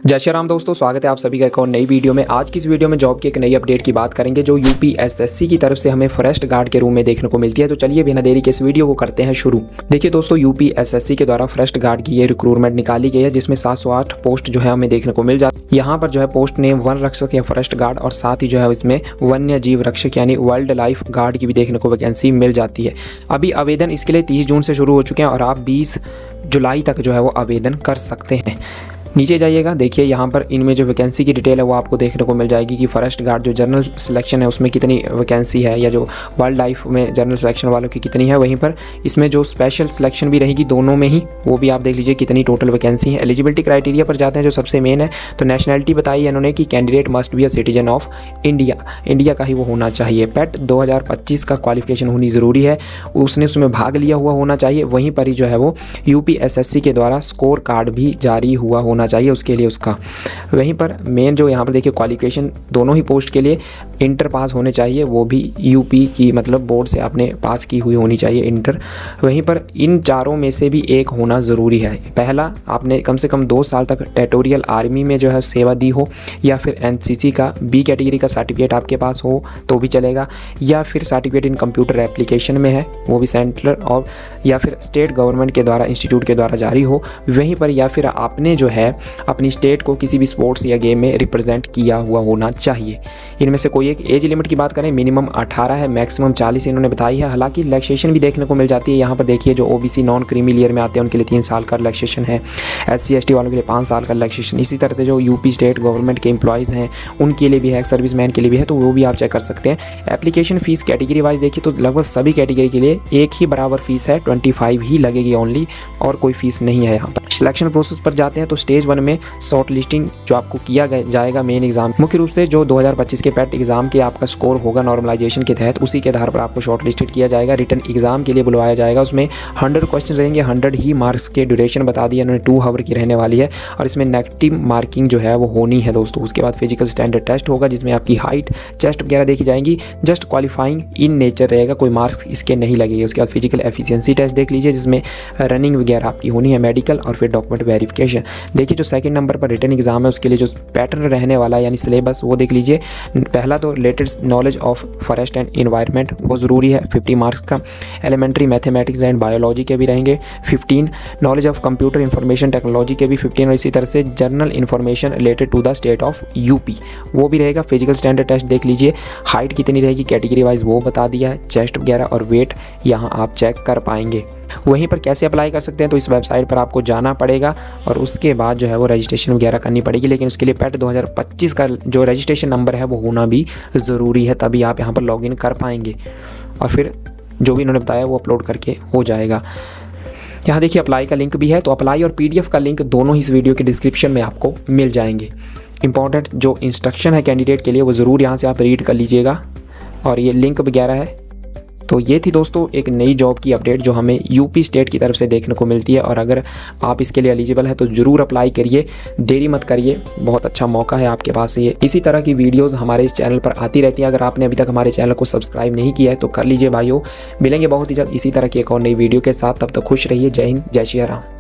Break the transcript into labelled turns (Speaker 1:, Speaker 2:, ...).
Speaker 1: जय श्री राम दोस्तों, स्वागत है आप सभी का एक और नई वीडियो में। आज की इस वीडियो में जॉब की एक नई अपडेट की बात करेंगे जो यूपीएसएससी की तरफ से हमें फॉरेस्ट गार्ड के रूम में देखने को मिलती है। तो चलिए बिना देरी के इस वीडियो को करते हैं शुरू। देखिए दोस्तों, यूपीएसएससी के द्वारा फॉरेस्ट गार्ड की ये रिक्रूटमेंट निकाली गई है जिसमें 708 पोस्ट जो है हमें देखने को मिल जाती है। यहाँ पर जो है पोस्ट नेम वन रक्षक या फॉरेस्ट गार्ड और साथ ही जो है इसमें वन्य जीव रक्षक यानी वाइल्ड लाइफ गार्ड की भी देखने को वैकेंसी मिल जाती है। अभी आवेदन इसके लिए 30 जून से शुरू हो चुके हैं और आप 20 जुलाई तक जो है वो आवेदन कर सकते हैं। नीचे जाइएगा, देखिए यहाँ पर इनमें जो वैकेंसी की डिटेल है वो आपको देखने को मिल जाएगी कि फॉरेस्ट गार्ड जो जनरल सिलेक्शन है उसमें कितनी वैकेंसी है या जो वाइल्ड लाइफ में जनरल सिलेक्शन वालों की कितनी है। वहीं पर इसमें जो स्पेशल सिलेक्शन भी रहेगी दोनों में ही, वो भी आप देख लीजिए कितनी टोटल वैकेंसी है। एलिजिबिलिटी क्राइटेरिया पर जाते हैं जो सबसे मेन है। तो नेशनैलिटी बताई है इन्होंने कि candidate must be a citizen of India का ही वो होना चाहिए। पेट 2025 का क्वालिफिकेशन होनी ज़रूरी है, उसमें भाग लिया हुआ होना चाहिए। वहीं पर ही जो है वो यूपीएसएससी के द्वारा स्कोर कार्ड भी जारी हुआ होना चाहिए उसके लिए उसका। वहीं पर मेन जो यहाँ पर देखिए क्वालिफिकेशन दोनों ही पोस्ट के लिए इंटर पास होने चाहिए, वो भी यूपी की मतलब बोर्ड से आपने पास की हुई होनी चाहिए इंटर। वहीं पर इन चारों में से भी एक होना ज़रूरी है। पहला, आपने कम से कम 2 साल तक टेरिटोरियल आर्मी में जो है सेवा दी हो, या फिर एनसीसी का बी कैटेगरी का सर्टिफिकेट आपके पास हो तो भी चलेगा, या फिर सर्टिफिकेट इन कंप्यूटर एप्लीकेशन में है वो भी सेंट्रल और या फिर स्टेट गवर्नमेंट के द्वारा इंस्टीट्यूट के द्वारा जारी हो। वहीं पर या फिर आपने जो है अपनी स्टेट को किसी भी स्पोर्ट्स या गेम में रिप्रेजेंट किया हुआ होना चाहिए। इनमें से कोई एक एज लिमिट की बात करें, मिनिमम 18 है, मैक्सिमम 40 इन्होंने बताई है। हालांकि रिलैक्सेशन भी देखने को मिल जाती है। यहाँ पर देखिए जो ओबीसी नॉन क्रीमी लेयर में आते हैं उनके लिए 3 साल का रिलैक्सेशन है, SC ST वालों के लिए 5 साल का रिलैक्सेशन। इसी तरह से जो यूपी स्टेट गवर्नमेंट के एम्प्लॉयज़ हैं उनके लिए भी है, सर्विसमैन के लिए भी है, तो वो भी आप चेक कर सकते हैं। एप्लीकेशन फ़ीस कैटेगरी वाइज देखिए तो लगभग सभी कैटेगरी के लिए एक ही बराबर फीस है, 25 ही लगेगी ओनली, और कोई फीस नहीं है। यहाँ पर सिलेक्शन प्रोसेस पर जाते हैं तो स्टेज 1 में शॉर्ट लिस्टिंग जो आपको किया जाएगा मेन एग्जाम, मुख्य रूप से जो 2025 के पेट एग्जाम के आपका स्कोर होगा नॉर्मलाइजेशन के तहत, उसी के आधार पर आपको शॉर्ट लिस्टेड किया जाएगा। रिटन एग्जाम के लिए बुलवाया जाएगा, उसमें 100 क्वेश्चन रहेंगे, 100 ही मार्क्स के। ड्यूरेशन बता दिया उन्होंने 2 आवर की रहने वाली है और इसमें नेगेटिव मार्किंग जो है वो होनी है दोस्तों। उसके बाद फिजिकल स्टैंडर्ड टेस्ट होगा जिसमें आपकी हाइट चेस्ट वगैरह देखी जाएंगी, जस्ट क्वालिफाइंग इन नेचर रहेगा, कोई मार्क्स इसके नहीं लगेंगे। उसके बाद फिजिकल एफिशिएंसी टेस्ट देख लीजिए जिसमें रनिंग वगैरह आपकी होनी है, मेडिकल और फिर डॉक्यूमेंट वेरिफिकेशन। देखिए जो सेकंड नंबर पर रिटन एग्जाम है उसके लिए जो पैटर्न रहने वाला है यानी सिलेबस वो देख लीजिए। पहला तो latest knowledge of forest and environment वो ज़रूरी है, 50 मार्क्स का। एलिमेंट्री मैथमेटिक्स एंड बायोलॉजी के भी रहेंगे 15, knowledge of computer information technology के भी 15, और इसी तरह से general information related to the state of UP वो भी रहेगा। फिजिकल स्टैंडर्ड टेस्ट देख लीजिए, हाइट कितनी रहेगी कैटेगरी वाइज वो बता दिया है, चेस्ट वगैरह और वेट यहाँ आप चेक कर पाएंगे। वहीं पर कैसे अप्लाई कर सकते हैं तो इस वेबसाइट पर आपको जाना पड़ेगा और उसके बाद जो है वो रजिस्ट्रेशन वगैरह करनी पड़ेगी, लेकिन उसके लिए पेट 2025 का जो रजिस्ट्रेशन नंबर है वो होना भी ज़रूरी है, तभी आप यहाँ पर लॉगिन कर पाएंगे और फिर जो भी इन्होंने बताया वो अपलोड करके हो जाएगा। यहाँ देखिए अप्लाई का लिंक भी है, तो अप्लाई और PDF का लिंक दोनों ही इस वीडियो के डिस्क्रिप्शन में आपको मिल जाएंगे। इंपॉर्टेंट जो इंस्ट्रक्शन है कैंडिडेट के लिए वो ज़रूर यहाँ से आप रीड कर लीजिएगा और ये लिंक वगैरह है। तो ये थी दोस्तों एक नई जॉब की अपडेट जो हमें यूपी स्टेट की तरफ से देखने को मिलती है, और अगर आप इसके लिए एलिजिबल है तो ज़रूर अप्लाई करिए, देरी मत करिए, बहुत अच्छा मौका है आपके पास ये। इसी तरह की वीडियोस हमारे इस चैनल पर आती रहती हैं। अगर आपने अभी तक हमारे चैनल को सब्सक्राइब नहीं किया है तो कर लीजिए भाइयों। मिलेंगे बहुत ही जल्द इसी तरह की एक और नई वीडियो के साथ, तब तक खुश रहिए। जय हिंद, जय श्री राम।